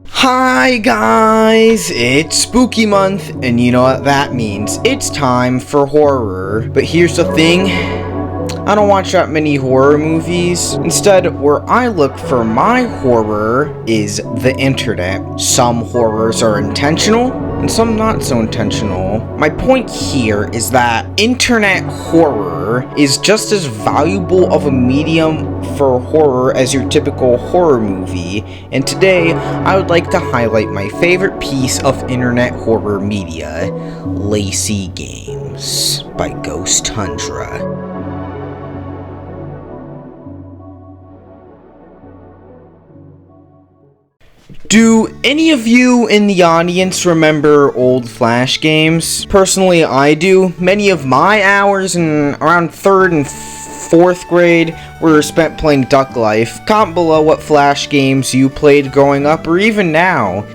Hi guys, it's spooky month, and you know what that means. It's time for horror. But here's the thing, I don't watch that many horror movies. Instead, where I look for my horror is the internet. Some horrors are intentional, and some not so intentional. My point here is that internet horror is just as valuable of a medium for horror as your typical horror movie, and today I would like to highlight my favorite piece of internet horror media, Laceys Games by Ghosttundra. Do any of you in the audience remember old Flash games? Personally, I do. Many of my hours in around 3rd and 4th grade were spent playing Duck Life. Comment below what Flash games you played growing up, or even now.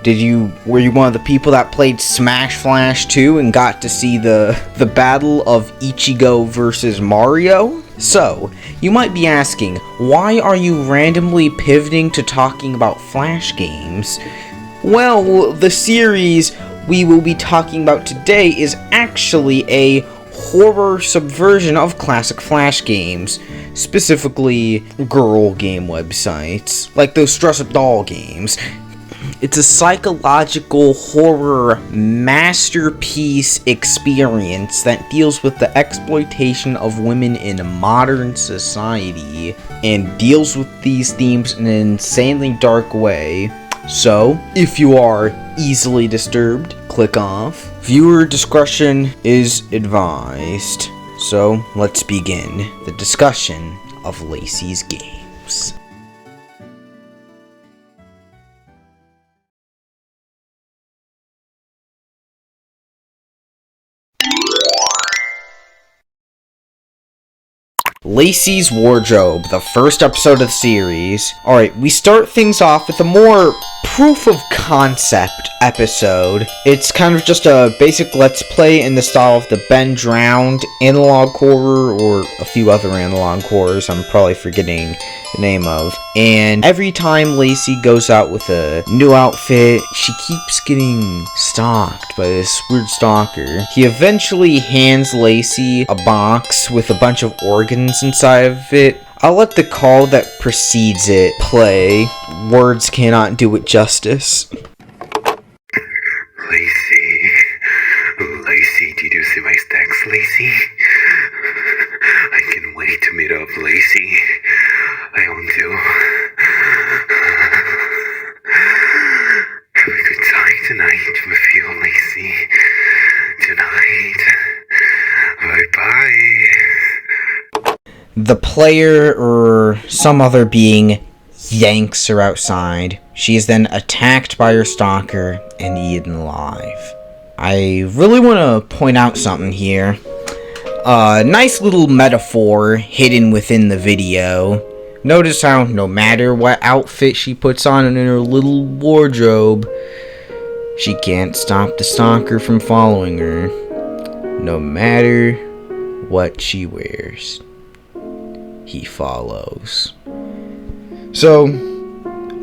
Were you one of the people that played Smash Flash 2 and got to see the battle of Ichigo versus Mario? So, you might be asking, why are you randomly pivoting to talking about Flash games? Well, the series we will be talking about today is actually a horror subversion of classic Flash games, specifically girl game websites, like those dress-up doll games. It's a psychological horror masterpiece experience that deals with the exploitation of women in modern society and deals with these themes in an insanely dark way. So, if you are easily disturbed, click off. Viewer discretion is advised. So, let's begin the discussion of Laceys Games. Laceys Wardrobe, the first episode of the series. Alright, we start things off with a more proof of concept episode. It's kind of just a basic let's play in the style of the Ben Drowned analog horror, or a few other analog horrors I'm probably forgetting the name of. And every time Lacey goes out with a new outfit, she keeps getting stalked by this weird stalker. He eventually hands Lacey a box with a bunch of organs inside of it. I'll let the call that precedes it play. Words cannot do it justice. Lacey, did you see my stacks, Lacey? I can't wait to meet up, Lacey. I want to. Have a good time tonight with you, Lacey. Tonight. Bye-bye. The player, or some other being, yanks her outside. She is then attacked by her stalker and eaten alive. I really want to point out something here. Nice little metaphor hidden within the video. Notice how no matter what outfit she puts on in her little wardrobe, she can't stop the stalker from following her. No matter what she wears, he follows. So,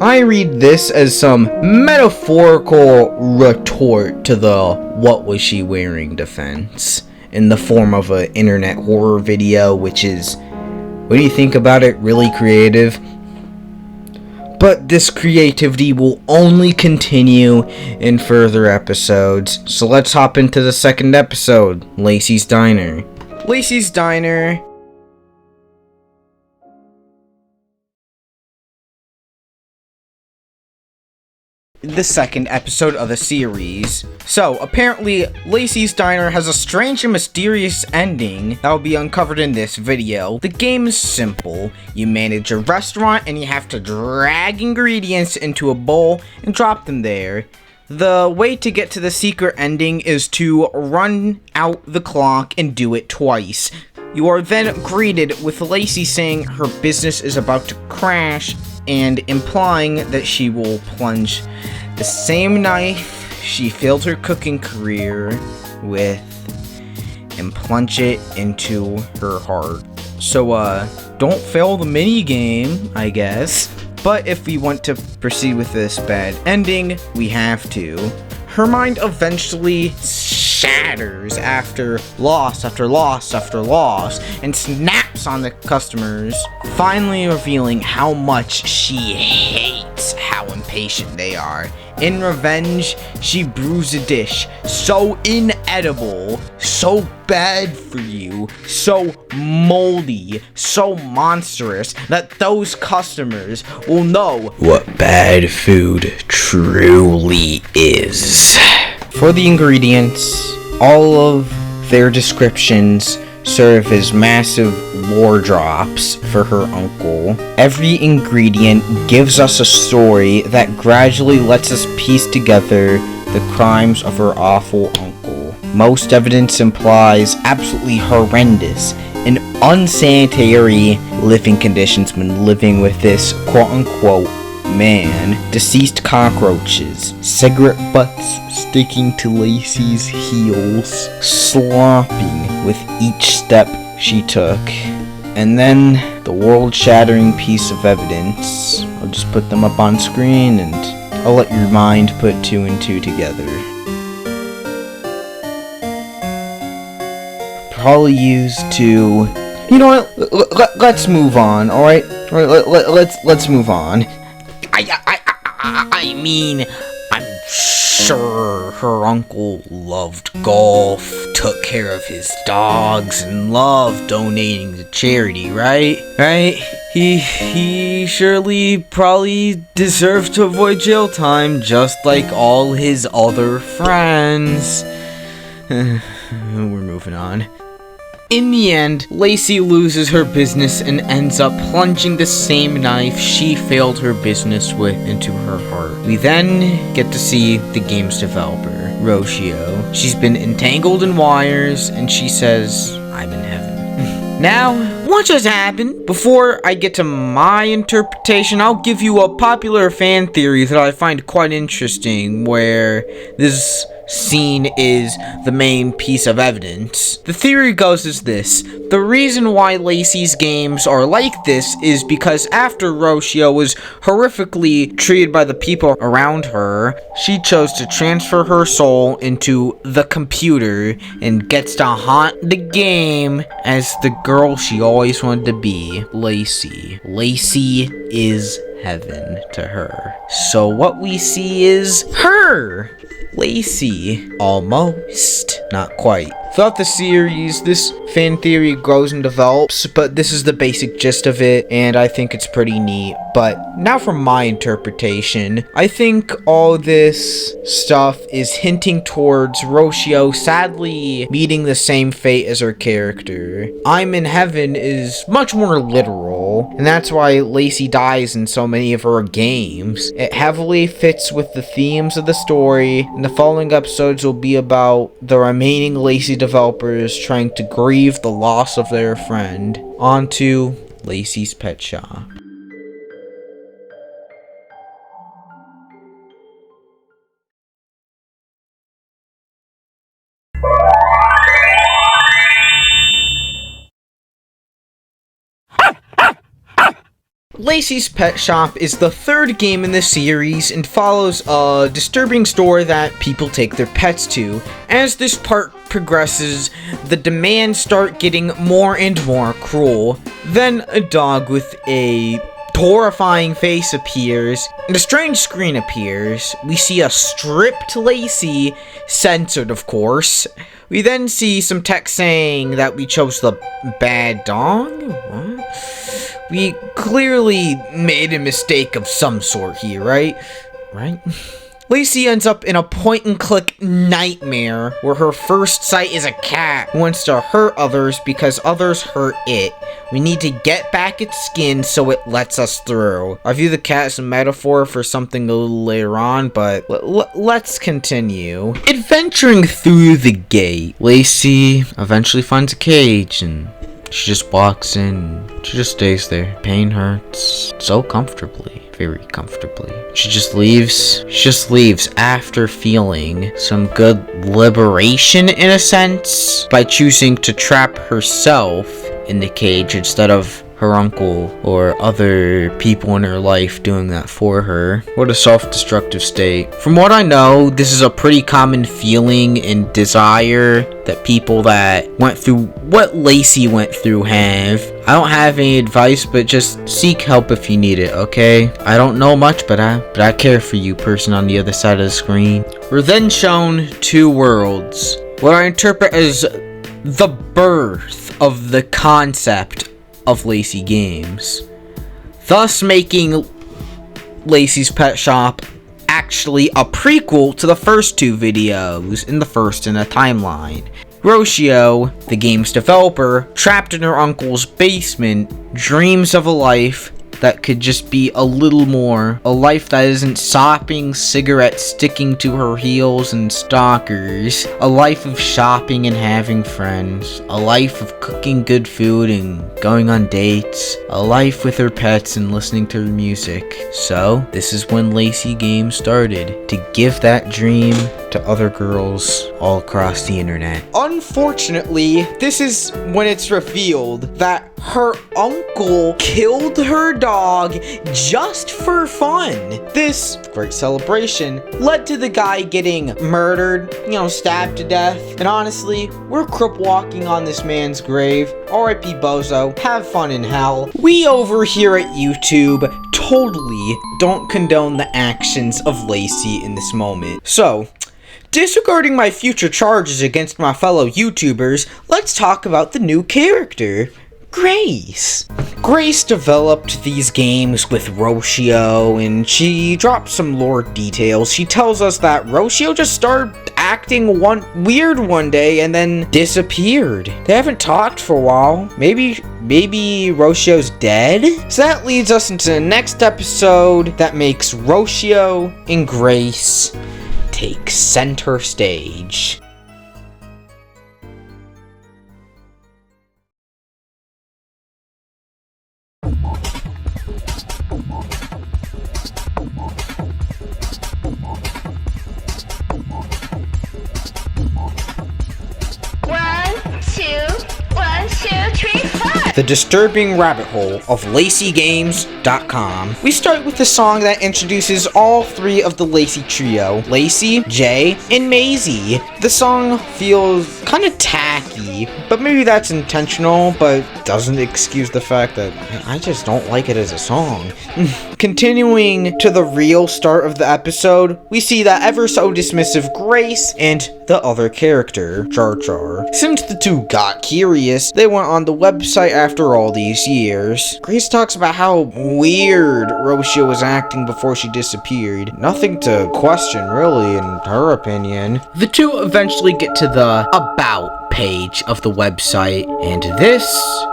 I read this as some metaphorical retort to the "what was she wearing" defense, in the form of an internet horror video, which is, what do you think about it, really creative? But this creativity will only continue in further episodes, so let's hop into the second episode, Laceys Diner. Laceys Diner. The second episode of the series. So, apparently, Laceys Diner has a strange and mysterious ending that will be uncovered in this video. The game is simple. You manage a restaurant and you have to drag ingredients into a bowl and drop them there. The way to get to the secret ending is to run out the clock and do it twice. You are then greeted with Lacey saying her business is about to crash and implying that she will plunge the same knife she filled her cooking career with and plunge it into her heart. So, don't fail the mini game, I guess. But if we want to proceed with this bad ending, we have to. Her mind eventually shatters after loss after loss after loss and snaps on the customers, finally revealing how much she hates how impatient they are. In revenge, she brews a dish so inedible, so bad for you, so moldy, so monstrous that those customers will know what bad food truly is. For the ingredients, all of their descriptions serve as massive lore drops for her uncle. Every ingredient gives us a story that gradually lets us piece together the crimes of her awful uncle. Most evidence implies absolutely horrendous and unsanitary living conditions when living with this quote-unquote man. Deceased cockroaches, cigarette butts sticking to Lacey's heels, slopping with each step she took. And then the world-shattering piece of evidence. I'll just put them up on screen and I'll let your mind put two and two together. Probably used to... You know what? Let's move on, alright? Let's move on. I mean, I'm sure her uncle loved golf, took care of his dogs, and loved donating to charity, right? He surely probably deserves to avoid jail time, just like all his other friends. We're moving on. In the end, Lacey loses her business and ends up plunging the same knife she failed her business with into her heart. We then get to see the game's developer, Roshio. She's been entangled in wires, and she says, I'm in heaven. Now, what just happened? Before I get to my interpretation, I'll give you a popular fan theory that I find quite interesting, where this scene is the main piece of evidence. The theory goes as this: the reason why Lacey's games are like this is because after Roshio was horrifically treated by the people around her, she chose to transfer her soul into the computer and gets to haunt the game as the girl she always wanted to be, Lacey. Lacey is heaven to her. So what we see is her! Lacey. Almost. Not quite. Throughout the series, this fan theory grows and develops, but this is the basic gist of it, and I think it's pretty neat. But now for my interpretation, I think all this stuff is hinting towards Roshio sadly meeting the same fate as her character. I'm in heaven is much more literal, and that's why Lacey dies in so many of her games. It heavily fits with the themes of the story, and the following episodes will be about the remaining Lacey developers trying to grieve the loss of their friend. On to Laceys Pet Shop. Laceys Pet Shop is the third game in the series and follows a disturbing story that people take their pets to. As this part progresses, the demands start getting more and more cruel. Then a dog with a horrifying face appears, and a strange screen appears. We see a stripped Lacey, censored of course. We then see some text saying that we chose the bad dog? What? We clearly made a mistake of some sort here, right? Lacey ends up in a point-and-click nightmare where her first sight is a cat who wants to hurt others because others hurt it. We need to get back its skin so it lets us through. I view the cat as a metaphor for something a little later on, but let's continue. Adventuring through the gate, Lacey eventually finds a cage and she just walks in. She just stays there. Pain hurts so comfortably. Very comfortably. She just leaves after feeling some good liberation in a sense by choosing to trap herself in the cage instead of her uncle or other people in her life doing that for her. What a self-destructive state. From what I know, this is a pretty common feeling and desire that people that went through what Lacey went through have. I don't have any advice, but just seek help if you need it, okay? I don't know much, but I care for you, person on the other side of the screen. We're then shown two worlds. What I interpret as the birth of the concept of Lacey Games, thus making Laceys Pet Shop actually a prequel to the first two videos in the first in a timeline. Rocio, the game's developer, trapped in her uncle's basement, dreams of a life that could just be a little more. A life that isn't sopping cigarettes sticking to her heels and stalkers. A life of shopping and having friends. A life of cooking good food and going on dates. A life with her pets and listening to her music. So, this is when Lacey Games started, to give that dream to other girls all across the internet. Unfortunately, this is when it's revealed that her uncle killed her dog just for fun. This great celebration led to the guy getting murdered, stabbed to death. And honestly, we're crip walking on this man's grave. R.I.P. Bozo, have fun in hell. We over here at YouTube totally don't condone the actions of Lacey in this moment. So, disregarding my future charges against my fellow YouTubers, let's talk about the new character, Grace. Grace developed these games with Rocio, and she dropped some lore details. She tells us that Rocio just started acting weird one day and then disappeared. They haven't talked for a while. Maybe Rocio's dead? So that leads us into the next episode that makes Rocio and Grace take center stage. The disturbing rabbit hole of LaceyGames.com. We start with the song that introduces all three of the Lacey trio, Lacey, Jay, and Maisie. The song feels kind of tacky, but maybe that's intentional, but doesn't excuse the fact that I just don't like it as a song. Continuing to the real start of the episode, we see that ever so dismissive Grace and the other character, Char Char. Since the two got curious, they went on the website after all these years. Grace talks about how weird Rocio was acting before she disappeared. Nothing to question, really, in her opinion. The two eventually get to the About page of the website, and this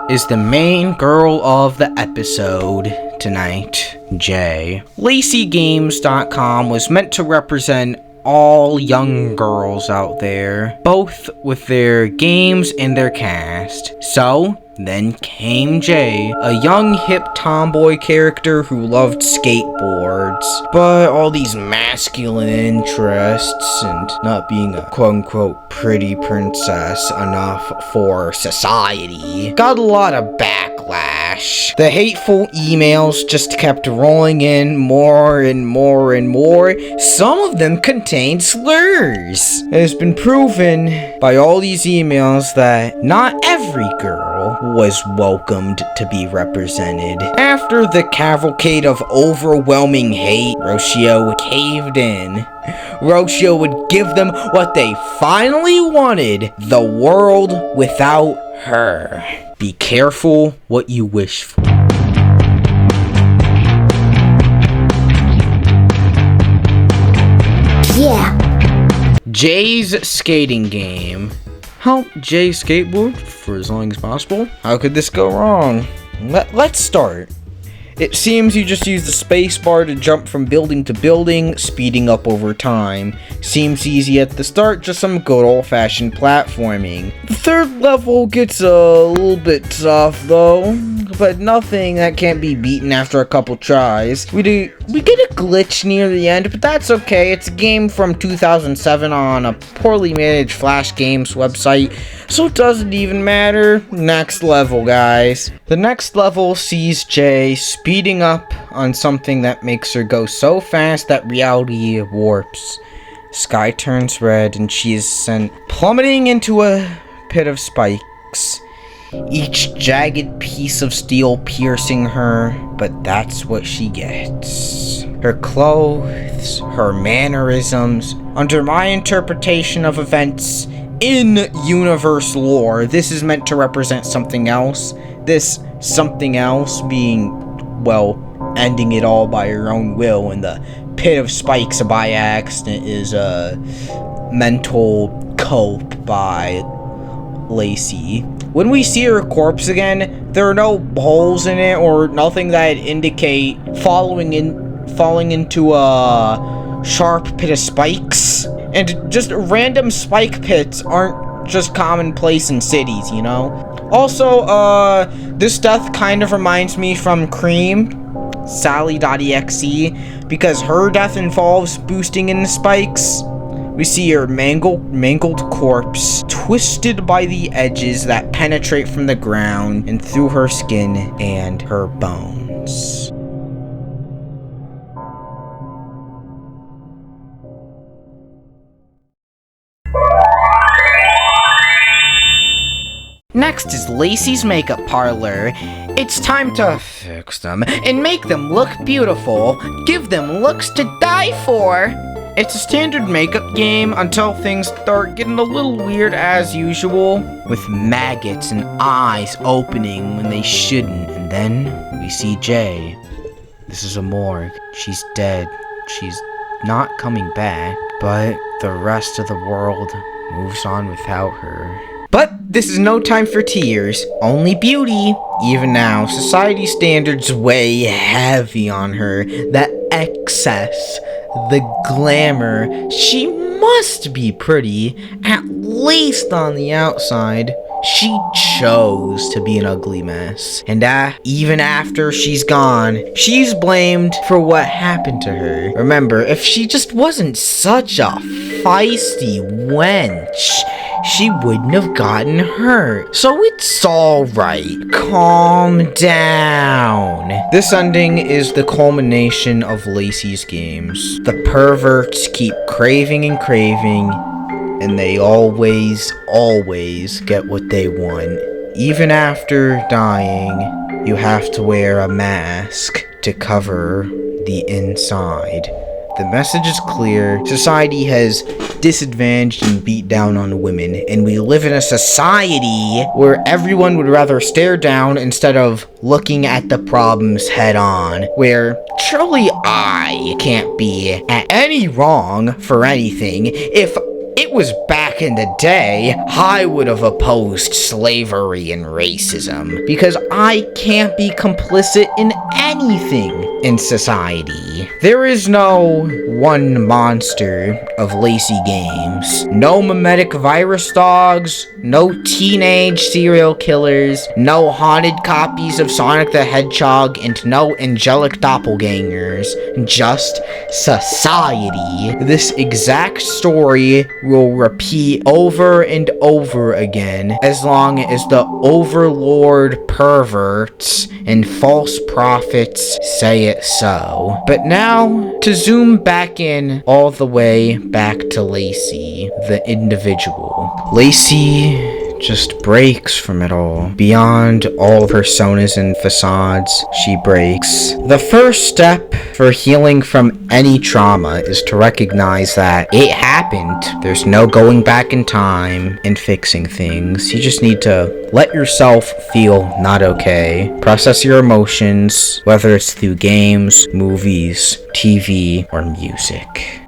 is the main girl of the episode tonight, Jay. LaceyGames.com was meant to represent all young girls out there, both with their games and their cast. So, then came Jay, a young hip tomboy character who loved skateboards, but all these masculine interests and not being a quote-unquote pretty princess enough for society got a lot of backlash. The hateful emails just kept rolling in more and more and more. Some of them contained slurs. It has been proven by all these emails that not every girl was welcomed to be represented. After the cavalcade of overwhelming hate, Rocio caved in. Rocio would give them what they finally wanted: the world without her. Be careful what you wish for. Yeah. Jay's skating game. Help Jay skateboard for as long as possible? How could this go wrong? Let's start. It seems you just use the space bar to jump from building to building, speeding up over time. Seems easy at the start, just some good old-fashioned platforming. The third level gets a little bit tough though. but nothing that can't be beaten after a couple tries. We get a glitch near the end, but that's okay. It's a game from 2007 on a poorly managed Flash Games website, so it doesn't even matter. Next level, guys. The next level sees Jay speeding up on something that makes her go so fast that reality warps. Sky turns red and she is sent plummeting into a pit of spikes, each jagged piece of steel piercing her, but that's what she gets. Her clothes, her mannerisms, under my interpretation of events in universe lore, this is meant to represent something else. This something else being, well, ending it all by her own will, and the pit of spikes by accident is a mental cope by Lacey. When we see her corpse again, there are no holes in it or nothing that indicate falling into a sharp pit of spikes. And just random spike pits aren't just commonplace in cities, you know? Also, this death kind of reminds me from Cream, Sally.exe, because her death involves boosting in the spikes. We see her mangled corpse, twisted by the edges that penetrate from the ground and through her skin and her bones. Next is Lacey's makeup parlor. It's time to fix them and make them look beautiful. Give them looks to die for. It's a standard makeup game until things start getting a little weird as usual, with maggots and eyes opening when they shouldn't. And then we see Jay. This is a morgue. She's dead. She's not coming back, but the rest of the world moves on without her. But this is no time for tears, only beauty. Even now, society standards weigh heavy on her. The excess, the glamour. She must be pretty, at least on the outside. She chose to be an ugly mess. And even after she's gone, she's blamed for what happened to her. Remember, if she just wasn't such a feisty wench, she wouldn't have gotten hurt. So it's alright. Calm down. This ending is the culmination of Lacey's games. The perverts keep craving and craving, and they always get what they want. Even after dying, you have to wear a mask to cover the inside. The message is clear. Society has disadvantaged and beat down on women, and we live in a society where everyone would rather stare down instead of looking at the problems head on, where surely I can't be at any wrong for anything. If it was back in the day, I would have opposed slavery and racism, because I can't be complicit in anything in society. There is no one monster of Lacey Games. No mimetic virus dogs, no teenage serial killers, no haunted copies of Sonic the Hedgehog, and no angelic doppelgangers. Just society. This exact story will repeat over and over again as long as the overlord perverts and false prophets say it so. But now, to zoom back in all the way back to Lacey, the individual. Lacey just breaks from it all. Beyond all personas and facades, she breaks. The first step for healing from any trauma is to recognize that it happened. There's no going back in time and fixing things. You just need to let yourself feel not okay. Process your emotions, whether it's through games, movies, TV, or music.